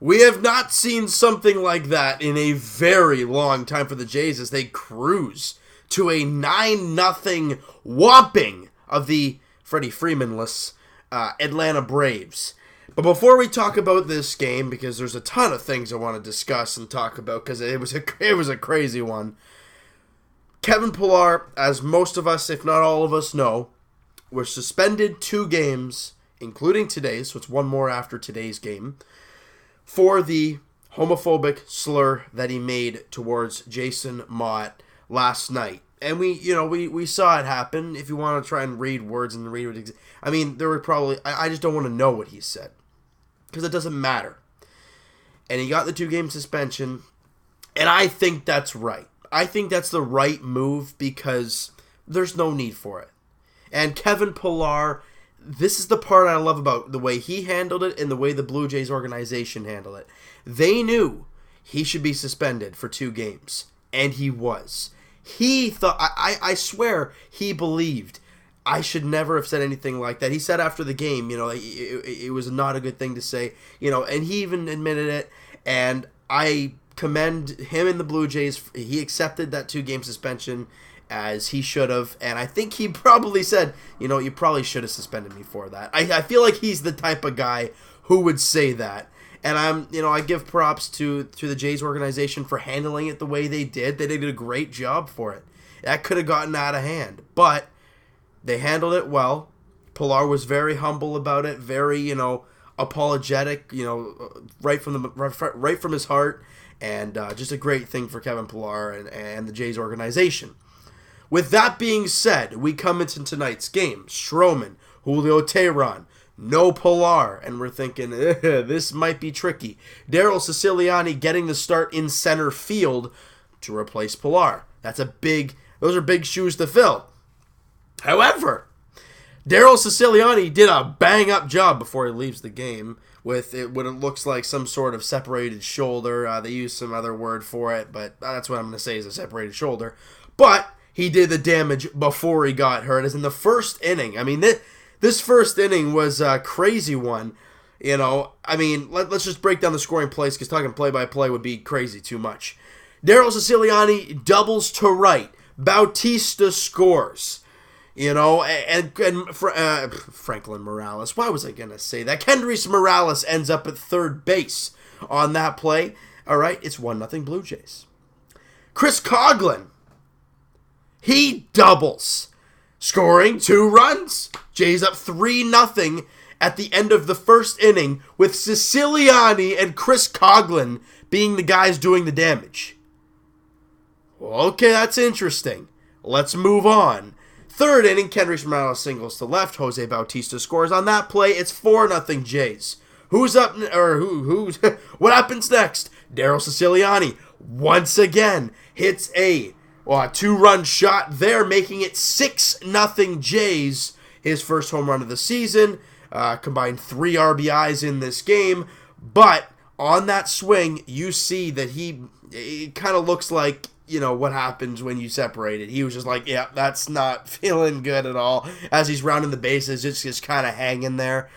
We have not seen something like that in a very long time for the Jays as they cruise to a 9-0 whopping of the Freddie Freeman-less Atlanta Braves. But before we talk about this game, because there's a ton of things I want to discuss and talk about, because it was a crazy one. Kevin Pillar, as most of us, if not all of us, know, was suspended 2 games, including today's, so it's one more after today's game, for the homophobic slur that he made towards Jason Mott last night. And we saw it happen. If you want to try and read words and read what there were probably, I just don't want to know what he said, because it doesn't matter. And he got the 2-game suspension, and I think that's right. I think that's the right move because there's no need for it. And Kevin Pillar, this is the part I love about the way he handled it and the way the Blue Jays organization handled it. They knew he should be suspended for 2 games, and he was. He thought, I swear, he believed I should never have said anything like that. He said after the game, it was not a good thing to say, and he even admitted it, and I commend him and the Blue Jays. He accepted that 2-game suspension as he should have, and I think he probably said, you probably should have suspended me for that. I feel like he's the type of guy who would say that, and I give props to the Jays organization for handling it the way they did. They did a great job for it. That could have gotten out of hand, but they handled it well. Pillar was very humble about it, very apologetic, right from his heart, and just a great thing for Kevin Pillar and the Jays organization. With that being said, we come into tonight's game. Stroman, Julio Teheran, no Pillar, and we're thinking, this might be tricky. Daryl Siciliani getting the start in center field to replace Pillar. Those are big shoes to fill. However, Daryl Siciliani did a bang-up job before he leaves the game with what it looks like some sort of separated shoulder. They use some other word for it, but that's what I'm going to say is a separated shoulder. But he did the damage before he got hurt, as in the first inning. This first inning was a crazy one. Let's just break down the scoring plays, because talking play-by-play would be crazy too much. Daryl Siciliani doubles to right. Bautista scores. Franklin Morales. Why was I going to say that? Kendrys Morales ends up at third base on that play. All right, it's 1-0 Blue Jays. Chris Coghlan, he doubles, scoring 2 runs. Jays up 3-0 at the end of the first inning, with Siciliani and Chris Coghlan being the guys doing the damage. Okay, that's interesting. Let's move on. Third inning, Kendrys Morales singles to left. Jose Bautista scores on that play. It's 4-0 Jays. Who's up, or who's, what happens next? Daryl Siciliani, once again, hits a 2-run shot there, making it 6-0 Jays. His first home run of the season, combined 3 RBIs in this game. But on that swing, you see that it kind of looks like, what happens when you separate it. He was just like, yeah, that's not feeling good at all. As he's rounding the bases, it's just kind of hanging there.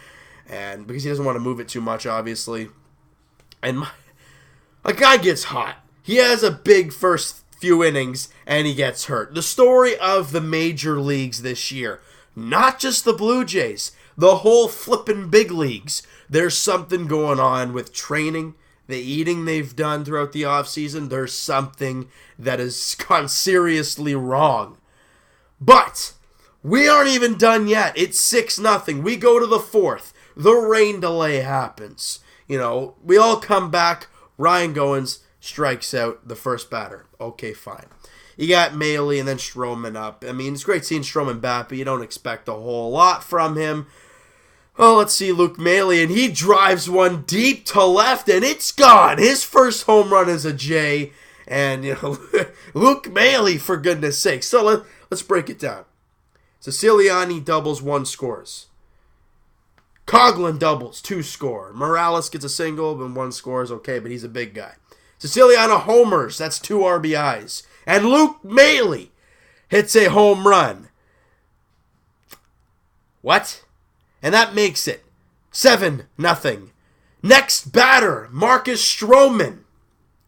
And because he doesn't want to move it too much, obviously. And a guy gets hot. He has a big first few innings, and he gets hurt. The story of the major leagues this year, not just the Blue Jays, the whole flippin' big leagues. There's something going on with training, the eating they've done throughout the offseason. There's something that has gone seriously wrong. But we aren't even done yet. It's 6-0. We go to the 4th. The rain delay happens. We all come back. Ryan Goins strikes out the first batter. Okay, fine. You got Maile and then Stroman up. It's great seeing Stroman back, but you don't expect a whole lot from him. Oh, let's see Luke Maile, and he drives one deep to left, and it's gone. His first home run is a J, and Luke Maile, for goodness sake. So let's break it down. Siciliani doubles, 1 scores. Coghlan doubles, 2 score. Morales gets a single, and 1 scores. Okay, but he's a big guy. Siciliani homers, that's 2 RBIs. And Luke Maile hits a home run. What? And that makes it 7-0 Next batter, Marcus Stroman.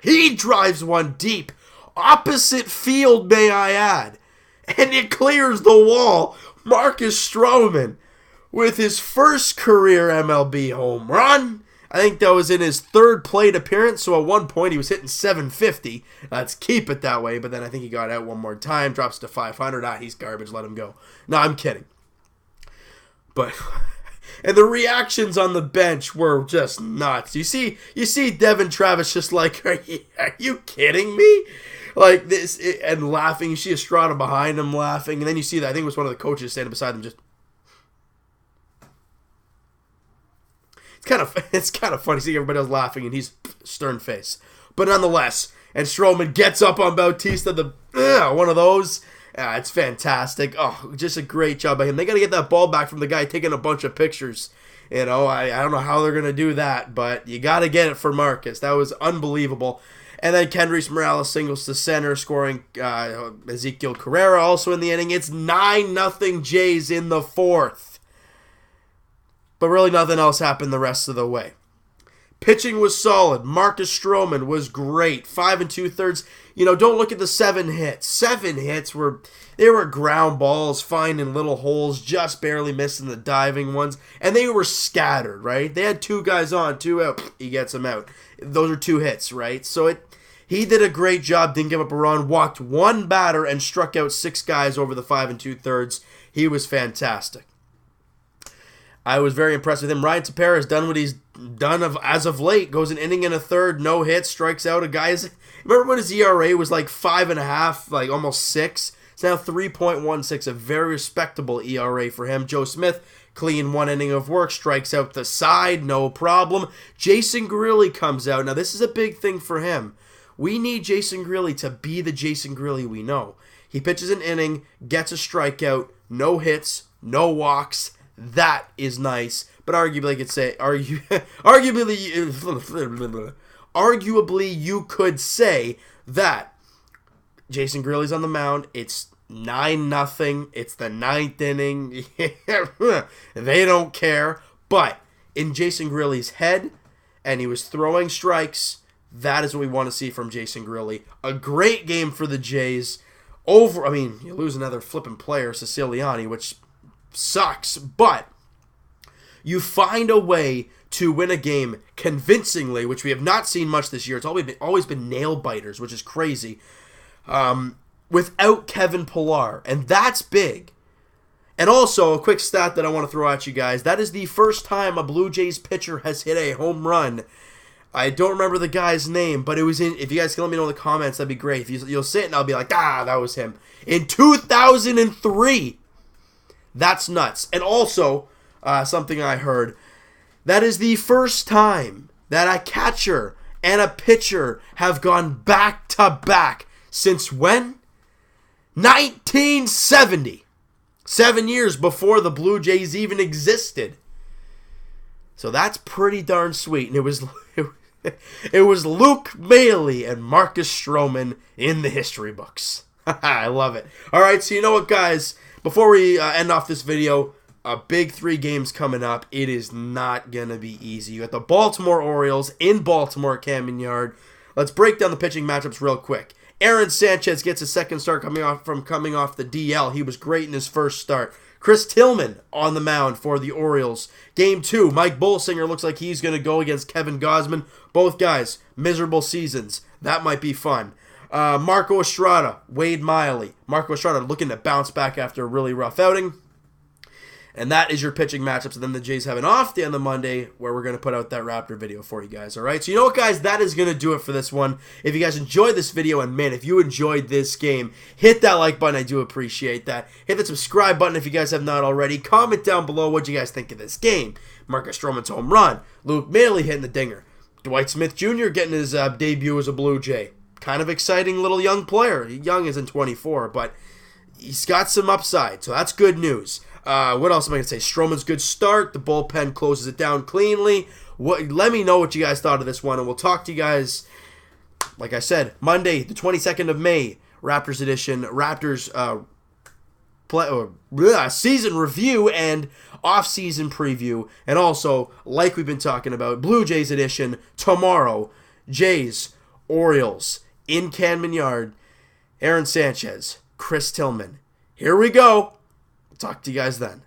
He drives one deep. Opposite field, may I add. And it clears the wall. Marcus Stroman with his first career MLB home run. I think that was in his third plate appearance, so at one point he was hitting 750. Let's keep it that way, but then I think he got out one more time, drops to 500. He's garbage, let him go. No, I'm kidding. But, and the reactions on the bench were just nuts. You see Devin Travis just like, are you kidding me? Like this, and laughing. You see Estrada behind him laughing, and then you see that, I think it was one of the coaches standing beside him just... It's kind of funny seeing everybody else laughing and he's stern face. But nonetheless, and Stroman gets up on Bautista, one of those. It's fantastic. Oh, just a great job by him. They got to get that ball back from the guy taking a bunch of pictures. You know, I don't know how they're going to do that, but you got to get it for Marcus. That was unbelievable. And then Kendrys Morales singles to center, scoring Ezekiel Carrera also in the inning. It's 9-0 Jays in the fourth. But really nothing else happened the rest of the way. Pitching was solid. Marcus Stroman was great. 5 2/3. You know, don't look at the 7 hits. 7 hits were ground balls, finding little holes, just barely missing the diving ones. And they were scattered, right? They had 2 guys on, 2 out. He gets them out. Those are 2 hits, right? So he did a great job, didn't give up a run, walked 1 batter, and struck out 6 guys over the 5 2/3. He was fantastic. I was very impressed with him. Ryan Tepera has done what he's done as of late. Goes an inning and a third, no hits, strikes out a guy. Remember when his ERA was like 5.5, like almost 6? It's now 3.16, a very respectable ERA for him. Joe Smith, clean 1 inning of work, strikes out the side, no problem. Jason Grilli comes out. Now this is a big thing for him. We need Jason Grilli to be the Jason Grilli we know. He pitches an inning, gets a strikeout, no hits, no walks. That is nice, but arguably you could say that Jason Grilli's on the mound. It's 9-0. It's the 9th inning. They don't care. But in Jason Grilli's head, and he was throwing strikes, that is what we want to see from Jason Grilli. A great game for the Jays. You lose another flipping player, Siciliani, which sucks, but you find a way to win a game convincingly, which we have not seen much this year. It's always been nail biters, which is crazy, without Kevin Pillar, and that's big. And also, a quick stat that I want to throw at you guys, that is the first time a Blue Jays pitcher has hit a home run. I don't remember the guy's name, but it was if you guys can let me know in the comments, that'd be great. If you'll say it and I'll be like, that was him. In 2003. That's nuts. And also, something I heard, that is the first time that a catcher and a pitcher have gone back-to-back since when? 1970. 7 years before the Blue Jays even existed. So that's pretty darn sweet. And it was Luke Maile and Marcus Stroman in the history books. I love it. All right, so you know what, guys? Before we end off this video, a big 3 games coming up. It is not going to be easy. You got the Baltimore Orioles in Baltimore at Camden Yard. Let's break down the pitching matchups real quick. Aaron Sanchez gets his second start coming off the DL. He was great in his first start. Chris Tillman on the mound for the Orioles. Game 2, Mike Bolsinger looks like he's going to go against Kevin Gausman. Both guys, miserable seasons. That might be fun. Marco Estrada, Wade Miley. Marco Estrada looking to bounce back after a really rough outing. And that is your pitching matchups. And then the Jays have an off day on the Monday where we're going to put out that Raptor video for you guys. All right. So you know what, guys? That is going to do it for this one. If you guys enjoyed this video, and man, if you enjoyed this game, hit that like button. I do appreciate that. Hit that subscribe button if you guys have not already. Comment down below what you guys think of this game. Marcus Stroman's home run. Luke Maile hitting the dinger. Dwight Smith Jr. getting his debut as a Blue Jay. Kind of exciting little young player. Young isn't 24, but he's got some upside. So that's good news. What else am I going to say? Stroman's good start. The bullpen closes it down cleanly. Let me know what you guys thought of this one, and we'll talk to you guys, like I said, Monday, the 22nd of May, Raptors edition. Raptors season review and off-season preview. And also, like we've been talking about, Blue Jays edition tomorrow. Jays, Orioles, in Canman Yard. Aaron Sanchez, Chris Tillman. Here we go. Talk to you guys then.